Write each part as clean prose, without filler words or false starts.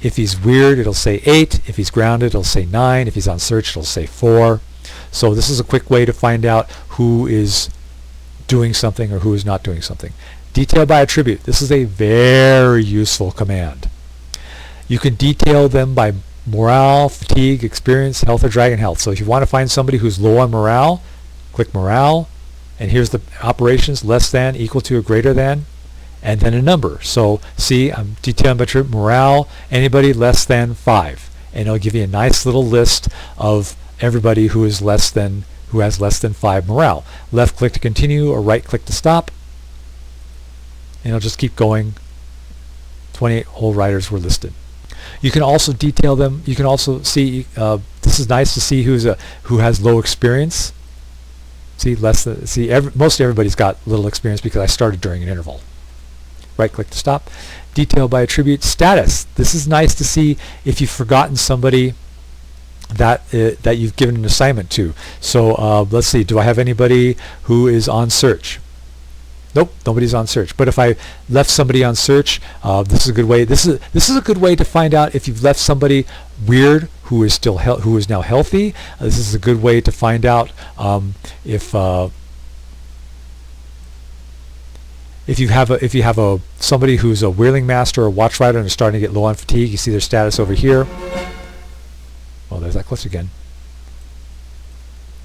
If he's weird, it'll say 8. If he's grounded, it'll say 9. If he's on search, it'll say 4. So this is a quick way to find out who is doing something or who is not doing something. Detail by attribute. This is a very useful command. You can detail them by morale, fatigue, experience, health, or dragon health. So if you want to find somebody who's low on morale, click morale, and here's the operations: less than, equal to, or greater than, and then a number. So see, I'm detailing by attribute morale, anybody less than 5, and it'll give you a nice little list of everybody who has less than 5 morale. Left click to continue, or right click to stop, and it'll just keep going. 28 whole riders were listed. You can also detail them. You can also see, this is nice to see who has low experience. See, most everybody's got little experience because I started during an interval. Right click to stop. Detail by attribute. Status. This is nice to see if you've forgotten somebody that you've given an assignment to. So let's see, do I have anybody who is on search? Nope, nobody's on search. But if I left somebody on search, this is a good way. This is a good way to find out if you've left somebody weird who is now healthy. This is a good way to find out if you have somebody who's a whirling master or watch rider and is starting to get low on fatigue. You see their status over here. Oh, there's that glitch again.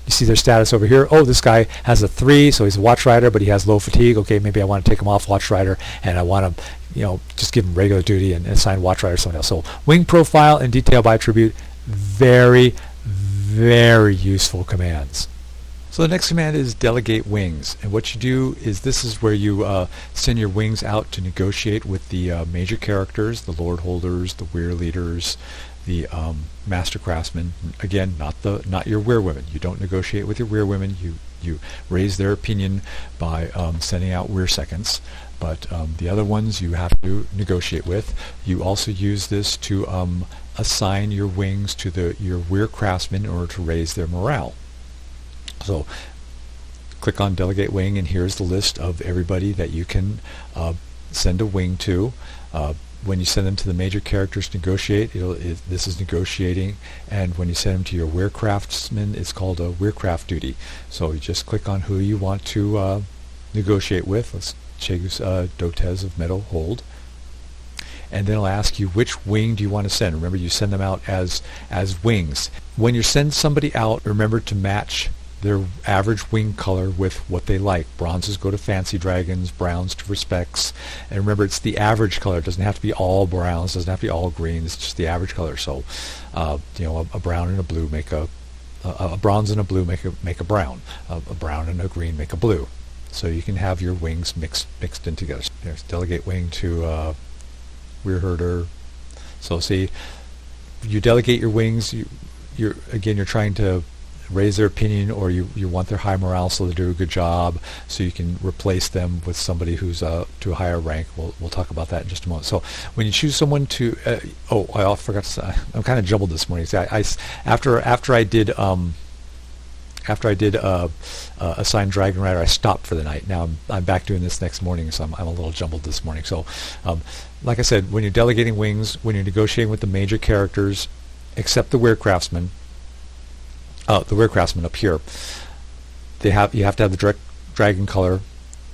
You see their status over here. Oh, this guy has a 3, so he's a watch rider, but he has low fatigue. Okay, maybe I want to take him off watch rider, and I want to, just give him regular duty and assign watch rider to someone else. So wing profile and detail by attribute, very, very useful commands. So the next command is delegate wings, and what you do is this is where you send your wings out to negotiate with the major characters, the lord holders, the weir leaders, the master craftsmen. Again, not your weir women. You don't negotiate with your weir women. You raise their opinion by sending out weir seconds, but the other ones you have to negotiate with. You also use this to assign your wings to your weir craftsmen in order to raise their morale. So click on delegate wing, and here's the list of everybody that you can send a wing to. When you send them to the major characters to negotiate, this is negotiating, and when you send them to your weir craftsman, it's called a weircraft duty. So you just click on who you want to negotiate with. Let's choose Dotez of Meadow Hold, and then it'll ask you which wing do you want to send. Remember, you send them out as wings. When you send somebody out, remember to match their average wing color with what they like. Bronzes go to fancy dragons, browns to respects, and remember, it's the average color. It doesn't have to be all browns, doesn't have to be all greens, it's just the average color. So a brown and a blue make a bronze and a blue make a brown, a brown and a green make a blue. So you can have your wings mixed in together. There's delegate wing to weir herder. So see, you delegate your wings, you're trying to raise their opinion, or you want their high morale so they do a good job, so you can replace them with somebody who's to a higher rank. We'll talk about that in just a moment. So when you choose someone to I forgot to say, I'm kind of jumbled this morning. See, after I did assign Dragonrider, I stopped for the night. Now I'm back doing this next morning, so I'm a little jumbled this morning. So like I said, when you're delegating wings, when you're negotiating with the major characters, except the weir craftsmen, the weir craftsmen up here, you have to have the dragon color,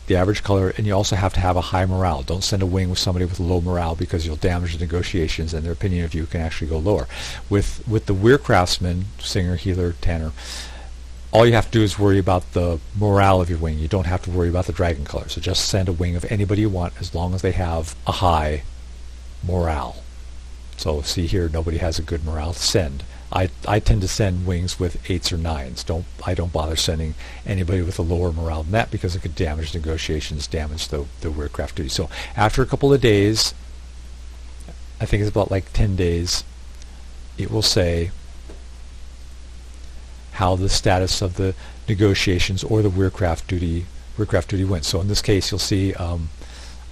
the average color, and you also have to have a high morale. Don't send a wing with somebody with low morale, because you'll damage the negotiations and their opinion of you can actually go lower. With the weir craftsman, singer, healer, tanner, all you have to do is worry about the morale of your wing. You don't have to worry about the dragon color. So just send a wing of anybody you want, as long as they have a high morale. So see here, nobody has a good morale to send. I tend to send wings with 8s or 9s. I don't bother sending anybody with a lower morale than that, because it could damage negotiations, damage the weircraft duty. So after a couple of days, I think it's about like 10 days, it will say how the status of the negotiations or the weircraft duty went. So in this case, you'll see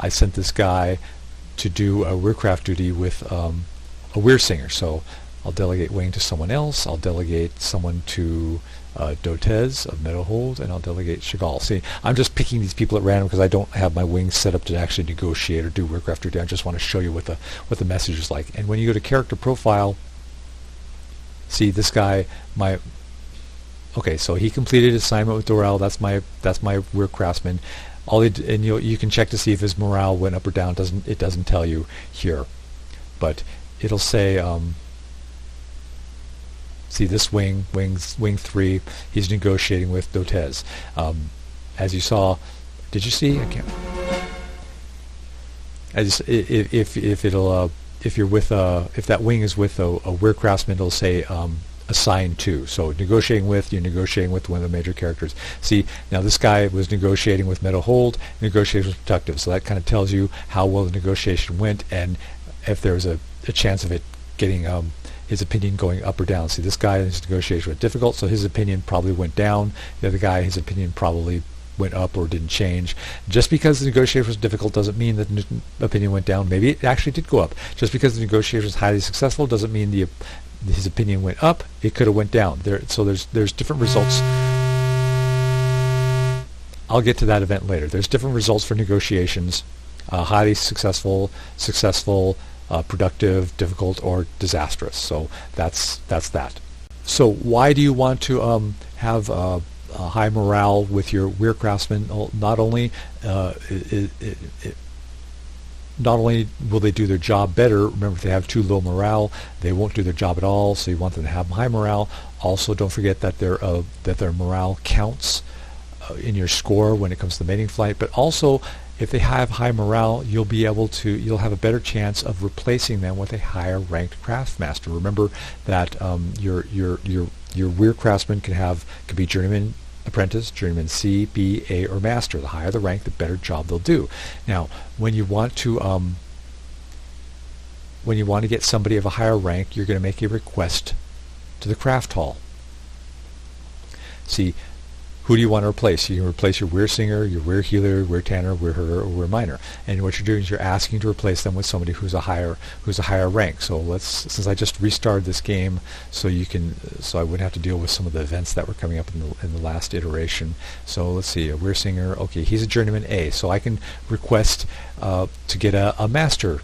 I sent this guy to do a weircraft duty with a weir singer. So I'll delegate wing to someone else. I'll delegate someone to Dotez of Meadowhold, and I'll delegate Chagall. See, I'm just picking these people at random because I don't have my wings set up to actually negotiate or do warcraft duty. I just want to show you what the message is like. And when you go to character profile, see this guy, okay, so he completed his assignment with Dorel. That's my Weir Craftsman. And you can check to see if his morale went up or down. It doesn't tell you here, but it'll say. See this wing 3. He's negotiating with Dotez. As you saw, did you see? I can't. If that wing is with a Weir Craftsman, it'll say assigned to. So you're negotiating with one of the major characters. See, now this guy was negotiating with Meadowhold, negotiating with Productive. So that kind of tells you how well the negotiation went and if there's a chance of it getting his opinion going up or down. See, this guy, his negotiation was difficult, so his opinion probably went down. The other guy, his opinion probably went up or didn't change. Just because the negotiation was difficult doesn't mean that the opinion went down. Maybe it actually did go up. Just because the negotiation was highly successful doesn't mean his opinion went up. It could have went down. So there's different results. I'll get to that event later. There's different results for negotiations. Highly successful, productive, difficult, or disastrous. So that's that. So why do you want to have a high morale with your Weir Craftsmen? Not only will they do their job better. Remember, if they have too low morale, they won't do their job at all. So you want them to have high morale. Also, don't forget that their morale counts in your score when it comes to the mating flight. But also, if they have high morale, you'll have a better chance of replacing them with a higher ranked craftsmaster. Remember that your Weir Craftsman can be Journeyman Apprentice, Journeyman C, B, A, or Master. The higher the rank, the better job they'll do. Now, when you want to get somebody of a higher rank, you're going to make a request to the craft hall. See, who do you want to replace? You can replace your Weir Singer, your Weir Healer, Weir Tanner, Weir Herder, or Weir Miner. And what you're doing is you're asking to replace them with somebody who's a higher rank. So since I just restarted this game, so I wouldn't have to deal with some of the events that were coming up in the last iteration. So let's see, a Weir Singer. Okay, he's a Journeyman A, so I can request to get a Master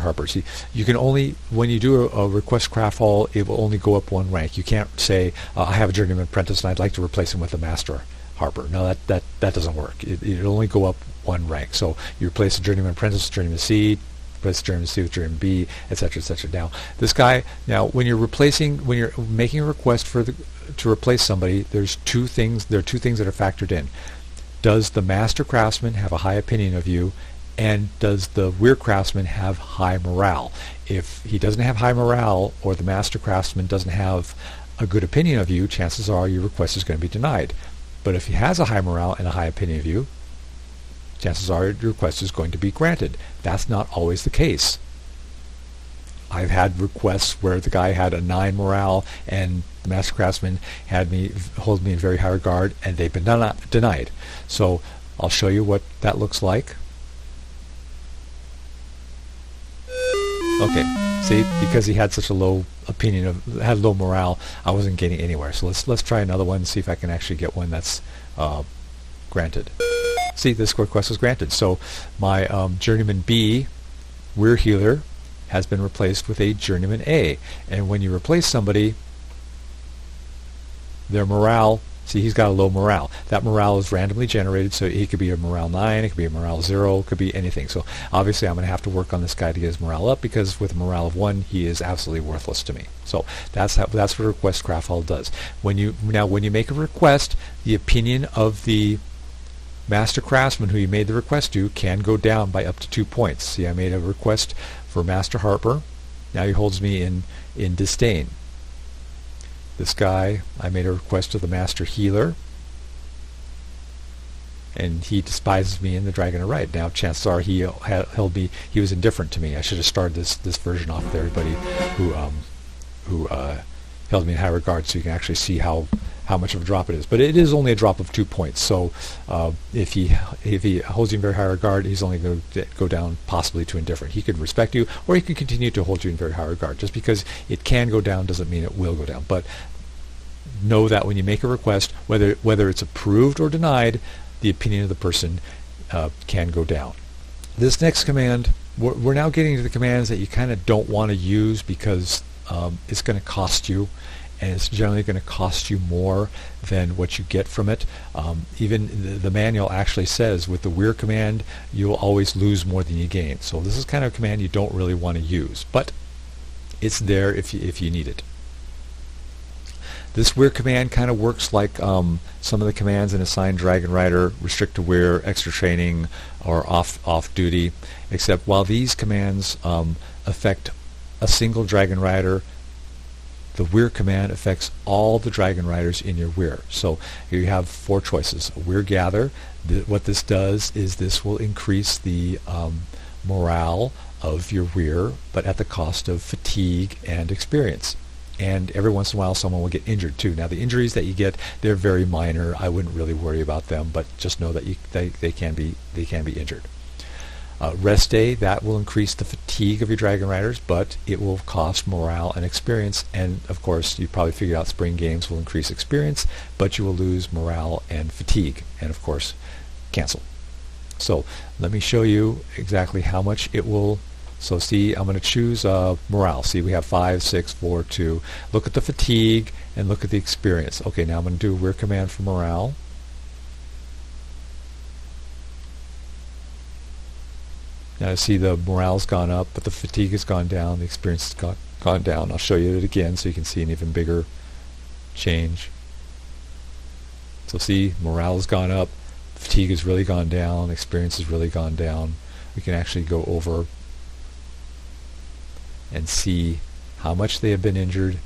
Harper. See, you can only, when you do a request craft hall, it will only go up one rank. You can't say, I have a Journeyman Apprentice and I'd like to replace him with a Master Harper. No, that doesn't work. It'll only go up one rank. So you replace a Journeyman Apprentice with Journeyman C, replace Journeyman C with Journeyman B, etc., etc. Now, this guy, when you're making a request to replace somebody, there are two things that are factored in. Does the Master Craftsman have a high opinion of you? And does the Weir Craftsman have high morale? If he doesn't have high morale, or the Master Craftsman doesn't have a good opinion of you, chances are your request is going to be denied. But if he has a high morale and a high opinion of you, chances are your request is going to be granted. That's not always the case. I've had requests where the guy had a 9 morale and the Master Craftsman holds me in very high regard, and they've been denied. So I'll show you what that looks like. Okay, see, because he had such a low opinion had low morale, I wasn't getting anywhere. So let's try another one and see if I can actually get one that's granted. See, this request was granted. So my Journeyman B, Weir Healer, has been replaced with a Journeyman A. And when you replace somebody, their morale, see, he's got a low morale. That morale is randomly generated, so he could be a morale 9, it could be a morale 0, it could be anything. So obviously I'm going to have to work on this guy to get his morale up, because with a morale of 1, he is absolutely worthless to me. So that's what request craft hall does. When you make a request, the opinion of the Master Craftsman who you made the request to can go down by up to 2 points. See, I made a request for Master Harper. Now he holds me in disdain. This guy, I made a request to the Master Healer, and he despises me in the Dragonrider. Now, chances are he was indifferent to me. I should have started this version off with everybody who held me in high regard, so you can actually see how much of a drop it is. But it is only a drop of 2 points. So if he holds you in very high regard, he's only going to go down possibly to indifferent. He could respect you, or he could continue to hold you in very high regard. Just because it can go down doesn't mean it will go down. But know that when you make a request, whether it's approved or denied, the opinion of the person can go down. This next command, we're now getting to the commands that you kind of don't want to use because it's going to cost you, and it's generally going to cost you more than what you get from it. Even the manual actually says with the weir command, you'll always lose more than you gain. So this is kind of a command you don't really want to use, but it's there if you need it. This weir command kind of works like some of the commands in Assigned Dragonrider, restrict to weir, extra training, or off duty, except while these commands affect a single Dragonrider, the weir command affects all the Dragonriders in your weir. So here you have 4 choices. A weir gather. What this does is this will increase the morale of your weir, but at the cost of fatigue and experience. And every once in a while someone will get injured too. Now the injuries that you get, they're very minor. I wouldn't really worry about them, but just know that they can be injured. Rest day, that will increase the fatigue of your Dragonriders, but it will cost morale and experience. And of course, you probably figured out spring games will increase experience, but you will lose morale and fatigue. And of course, cancel. So let me show you exactly how much it will. So see, I'm going to choose morale. See, we have 5, 6, 4, 2. Look at the fatigue and look at the experience. Okay, now I'm going to do a weir command for morale. Now you see the morale's gone up, but the fatigue has gone down, the experience has gone down. I'll show you it again so you can see an even bigger change. So see, morale has gone up, fatigue has really gone down, experience has really gone down. We can actually go over and see how much they have been injured.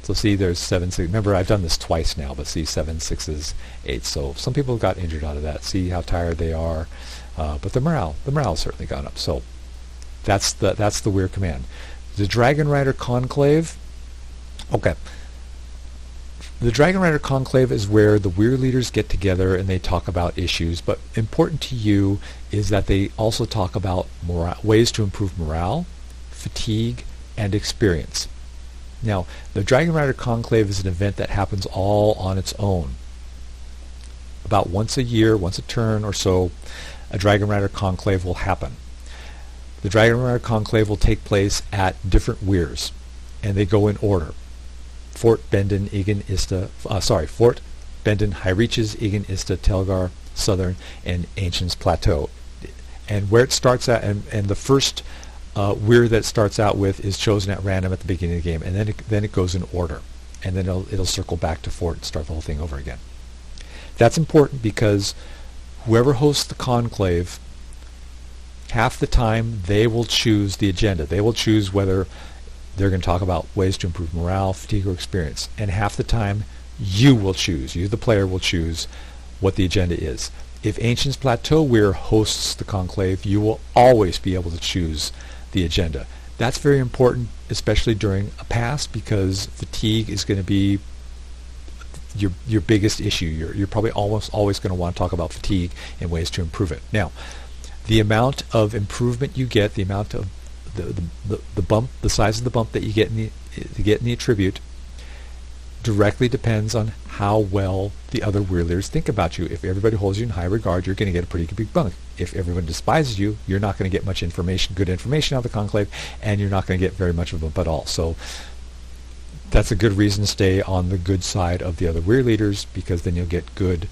So see, there's 7, 6. Remember, I've done this twice now, but see, 7, 6s, 8. So some people got injured out of that. See how tired they are, but the morale has certainly gone up. So that's the weir command. The Dragonrider Conclave. Okay. The Dragonrider Conclave is where the weir leaders get together and they talk about issues, but important to you is that they also talk about ways to improve morale, fatigue, and experience. Now, the Dragonrider Conclave is an event that happens all on its own. About once a year, once a turn or so, a Dragonrider Conclave will happen. The Dragonrider Conclave will take place at different weirs, and they go in order. Fort Bendon, Fort Bendon, High Reaches, Igen, Ista, Telgar, Southern, and Ancients Plateau. And where it starts at, and the first weir that it starts out with is chosen at random at the beginning of the game, and then it goes in order, and then it'll circle back to Fort and start the whole thing over again. That's important because whoever hosts the conclave, half the time they will choose the agenda. They will choose whether they're going to talk about ways to improve morale, fatigue, or experience, and half the time you will choose. You, the player, will choose what the agenda is. If Ancients Plateau Weir hosts the conclave, you will always be able to choose the agenda. That's very important, especially during a pass, because fatigue is going to be your biggest issue. You're probably almost always going to want to talk about fatigue and ways to improve it. Now, the amount of improvement you get, the amount of the bump, the size of the bump that you get in the attribute, directly depends on how well the other weir leaders think about you. If everybody holds you in high regard, you're going to get a pretty big bump. If everyone despises you, you're not going to get much good information out of the conclave, and you're not going to get very much of a bump at all. So that's a good reason to stay on the good side of the other weir leaders, because then you'll get good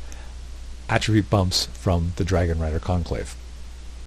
attribute bumps from the Dragonrider Conclave.